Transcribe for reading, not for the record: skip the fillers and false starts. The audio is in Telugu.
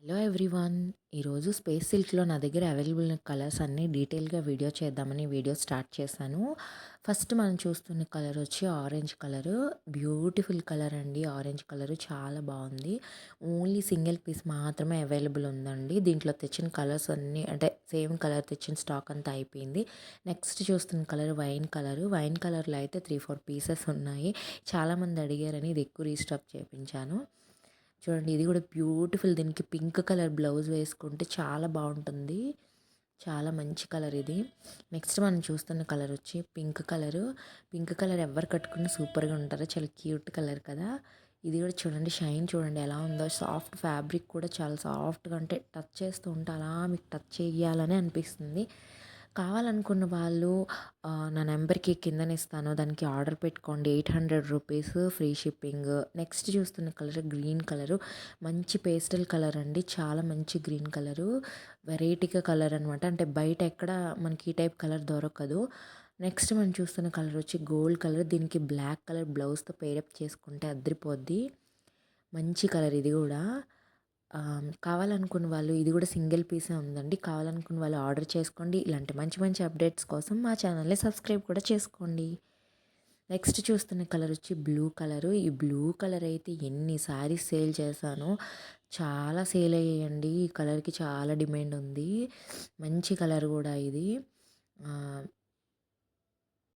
Hello everyone. ఈరోజు స్పేస్ సిల్క్లో నా దగ్గర అవైలబుల్ ఉన్న కలర్స్ అన్నీ డీటెయిల్గా వీడియో చేద్దామని వీడియో స్టార్ట్ చేశాను. ఫస్ట్ మనం చూస్తున్న కలర్ వచ్చి ఆరెంజ్ కలరు. బ్యూటిఫుల్ కలర్ అండి. ఆరెంజ్ కలరు చాలా బాగుంది. ఓన్లీ సింగిల్ పీస్ మాత్రమే అవైలబుల్ ఉందండి. దీంట్లో తెచ్చిన కలర్స్ అన్నీ అంటే సేమ్ కలర్ తెచ్చిన స్టాక్ అంతా అయిపోయింది. నెక్స్ట్ చూస్తున్న కలర్ వైన్ కలరు. వైన్ కలర్లో అయితే 3-4 పీసెస్ ఉన్నాయి. చాలామంది అడిగారని ఇది ఎక్కువ రీస్టాక్ చేయించాను. చూడండి, ఇది కూడా బ్యూటిఫుల్. దీనికి పింక్ కలర్ బ్లౌజ్ వేసుకుంటే చాలా బాగుంటుంది. చాలా మంచి కలర్ ఇది. నెక్స్ట్ మనం చూస్తున్న కలర్ వచ్చి పింక్ కలరు. పింక్ కలర్ ఎవరు కట్టుకున్నా సూపర్గా ఉంటారు. చాలా క్యూట్ కలర్ కదా. ఇది కూడా చూడండి, షైన్ చూడండి ఎలా ఉందో. సాఫ్ట్ ఫ్యాబ్రిక్ కూడా చాలా సాఫ్ట్గా, అంటే టచ్ చేస్తూ ఉంటే అలా మీకు టచ్ చేయాలని అనిపిస్తుంది. కావాలనుకున్న వాళ్ళు నా నెంబర్కి కిందన ఇస్తాను, దానికి ఆర్డర్ పెట్టుకోండి. 800 రూపీస్ ఫ్రీ షిప్పింగ్. నెక్స్ట్ చూస్తున్న కలర్ గ్రీన్ కలరు. మంచి పేస్టల్ కలర్ అండి. చాలా మంచి గ్రీన్ కలరు. వెరైటీగా కలర్ అనమాట. అంటే బయట ఎక్కడ మనకి ఈ టైప్ కలర్ దొరకదు. నెక్స్ట్ మనం చూస్తున్న కలర్ వచ్చి గోల్డ్ కలర్. దీనికి బ్లాక్ కలర్ బ్లౌజ్తో పేరప్ చేసుకుంటే అద్రిపోద్ది. మంచి కలర్ ఇది కూడా. కావాలనుకున్న వాళ్ళు ఇది కూడా సింగిల్ పీసే ఉందండి. కావాలనుకున్న వాళ్ళు ఆర్డర్ చేసుకోండి. ఇలాంటి మంచి మంచి అప్డేట్స్ కోసం మా ఛానల్ని సబ్స్క్రైబ్ కూడా చేసుకోండి. నెక్స్ట్ చూస్తున్న కలర్ వచ్చి బ్లూ కలరు. ఈ బ్లూ కలర్ అయితే ఎన్ని శారీస్ సేల్ చేశానో, చాలా సేల్ అయ్యాయండి. ఈ కలర్కి చాలా డిమాండ్ ఉంది. మంచి కలర్ కూడా ఇది.